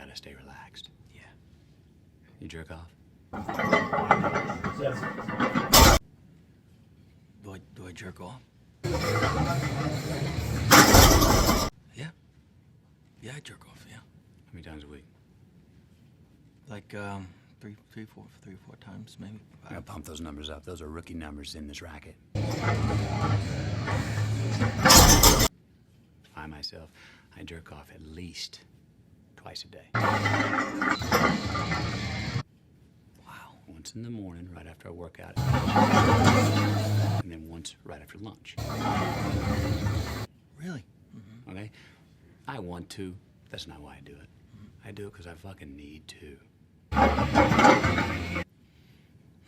gotta stay relaxed. Yeah. You jerk off? Do I jerk off? Yeah. Yeah, I jerk off, yeah. How many times a week? Like, three or four times, maybe. I gotta pump those numbers up. Those are rookie numbers in this racket. I myself, I jerk off at least twice a day. Wow. Once in the morning, right after I work out, and then once right after lunch. Really? Okay? I want to. That's not why I do it. I do it because I fucking need to.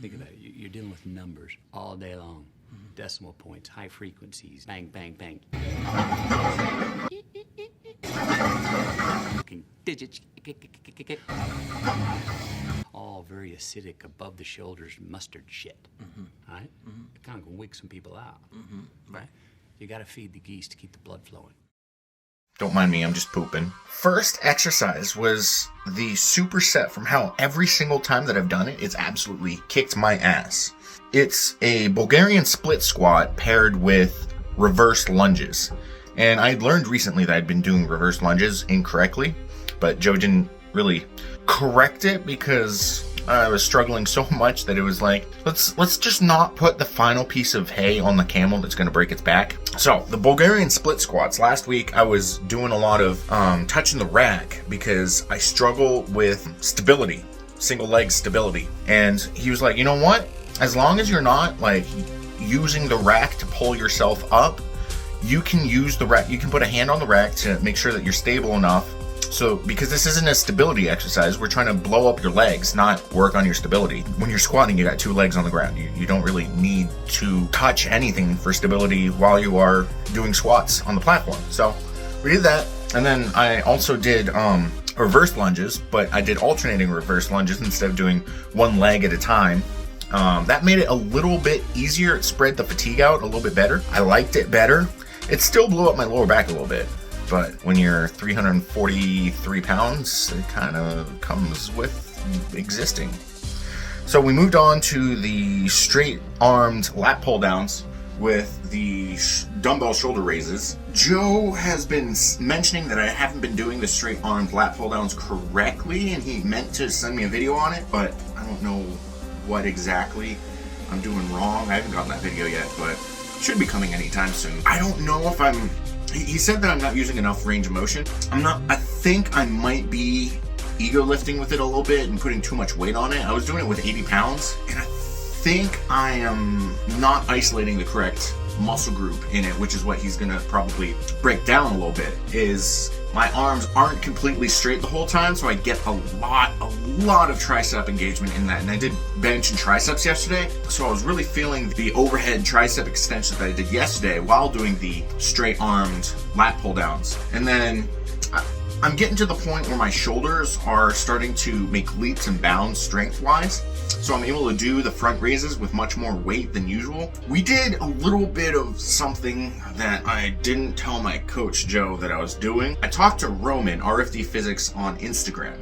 Think about it. You're dealing with numbers all day long. Decimal points, high frequencies, bang, bang, bang. Fucking digits. All very acidic, above the shoulders mustard shit. All right? It kind of can wig some people out. Right? You gotta feed the geese to keep the blood flowing. Don't mind me, I'm just pooping. First exercise was the superset from how every single time that I've done it, it's absolutely kicked my ass. It's a Bulgarian split squat paired with reverse lunges. And I learned recently that I'd been doing reverse lunges incorrectly, but Joe didn't really correct it because I was struggling so much that it was like, let's just not put the final piece of hay on the camel that's going to break its back. So the Bulgarian split squats, last week I was doing a lot of touching the rack because I struggle with stability, single leg stability. And he was like, you know what? As long as you're not like using the rack to pull yourself up, you can use the rack, you can put a hand on the rack to make sure that you're stable enough. So, because this isn't a stability exercise, we're trying to blow up your legs, not work on your stability. When you're squatting, you got two legs on the ground. You don't really need to touch anything for stability while you are doing squats on the platform. So, we did that. And then I also did reverse lunges, but I did alternating reverse lunges instead of doing one leg at a time. That made it a little bit easier. It spread the fatigue out a little bit better. I liked it better. It still blew up my lower back a little bit. But when you're 343 pounds, it kind of comes with existing. So we moved on to the straight-armed lat pull-downs with the dumbbell shoulder raises. Joe has been mentioning that I haven't been doing the straight-armed lat pull-downs correctly, and he meant to send me a video on it, but I don't know what exactly I'm doing wrong. I haven't gotten that video yet, but it should be coming anytime soon. I don't know if he said that I'm not using enough range of motion. I think I might be ego lifting with it a little bit and putting too much weight on it. I was doing it with 80 pounds, and I think I am not isolating the correct muscle group in it, which is what he's gonna probably break down a little bit, is my arms aren't completely straight the whole time, so I get a lot of tricep engagement in that. And I did bench and triceps yesterday, so I was really feeling the overhead tricep extension that I did yesterday while doing the straight-armed lat pull-downs. And then I'm getting to the point where my shoulders are starting to make leaps and bounds strength-wise, so I'm able to do the front raises with much more weight than usual. We did a little bit of something that I didn't tell my coach Joe that I was doing. I talked to Roman, RFD Physics, on Instagram.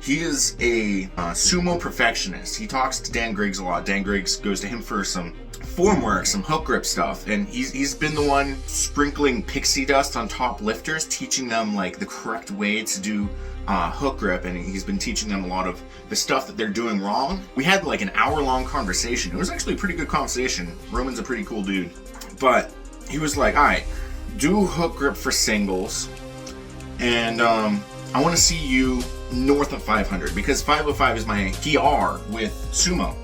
He is a sumo perfectionist. He talks to Dan Griggs a lot. Dan Griggs goes to him for some form work, some hook grip stuff, and he's been the one sprinkling pixie dust on top lifters, teaching them like the correct way to do hook grip, and he's been teaching them a lot of the stuff that they're doing wrong. We had like an hour-long conversation. It was actually a pretty good conversation. Roman's a pretty cool dude, but he was like, all right, do hook grip for singles, and I want to see you north of 500, because 505 is my PR with sumo,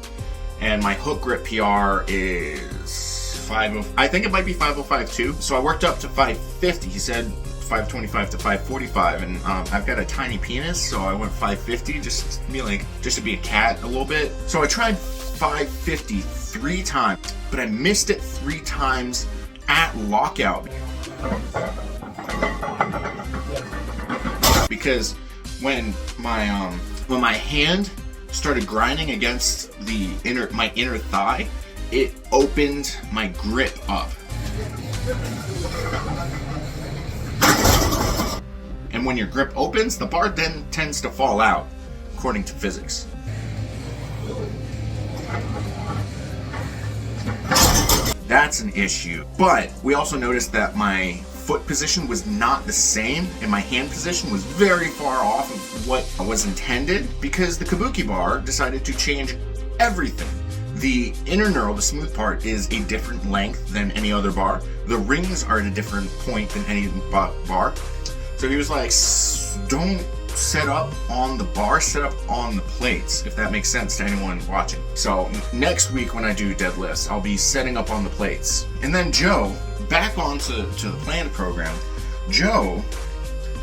and my hook grip PR is 50. I think it might be 505 too. So I worked up to 550. He said 525 to 545, and I've got a tiny penis, so I went 550 just to be a cat a little bit. So I tried 550 3 times, but I missed it 3 times at lockout because when my hand started grinding against my inner thigh, it opened my grip up. And when your grip opens, the bar then tends to fall out, according to physics. That's an issue. But we also noticed that my foot position was not the same, and my hand position was very far off of what was intended because the kabuki bar decided to change everything. The inner knurl, the smooth part, is a different length than any other bar. The rings are at a different point than any bar. So he was like, don't set up on the bar, set up on the plates, if that makes sense to anyone watching. So next week when I do deadlifts, I'll be setting up on the plates. And then Joe, back onto the planned program, Joe,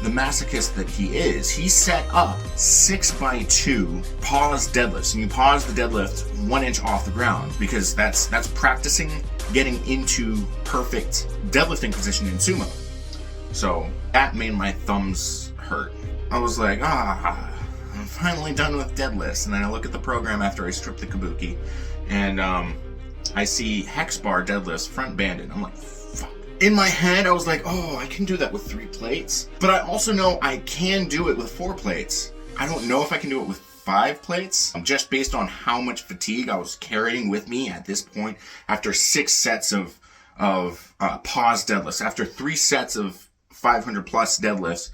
the masochist that he is, he set up 6x2 pause deadlifts. And you pause the deadlift 1 inch off the ground because that's practicing getting into perfect deadlifting position in sumo. So that made my thumbs hurt. I was like, I'm finally done with deadlifts. And then I look at the program after I strip the kabuki, and I see hex bar deadlifts front banded. I'm like, fuck. In my head, I was like, I can do that with 3 plates. But I also know I can do it with 4 plates. I don't know if I can do it with 5 plates, just based on how much fatigue I was carrying with me at this point after 6 sets of pause deadlifts. After 3 sets of 500 plus deadlifts,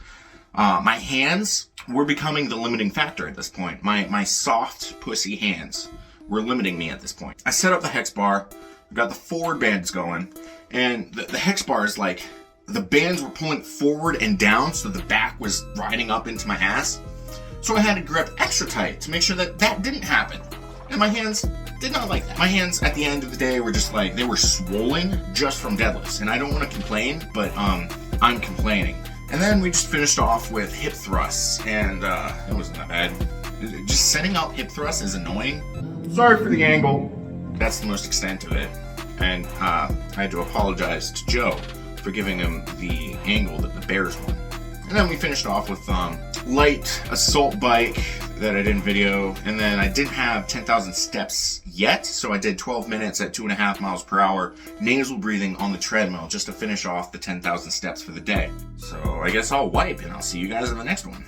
my hands were becoming the limiting factor at this point. My soft, pussy hands were limiting me at this point. I set up the hex bar, got the forward bands going, and the hex bar is like, the bands were pulling forward and down, so the back was riding up into my ass. So I had to grip extra tight to make sure that that didn't happen. And my hands did not like that. My hands at the end of the day were just like, they were swollen just from deadlifts. And I don't want to complain, but I'm complaining. And then we just finished off with hip thrusts, and it wasn't that bad. Just setting out hip thrusts is annoying. Sorry for the angle. That's the most extent of it. And I had to apologize to Joe for giving him the angle that the Bears won. And then we finished off with light assault bike that I didn't video, and then I didn't have 10,000 steps yet, so I did 12 minutes at 2.5 miles per hour, nasal breathing on the treadmill just to finish off the 10,000 steps for the day. So I guess I'll wipe, and I'll see you guys in the next one.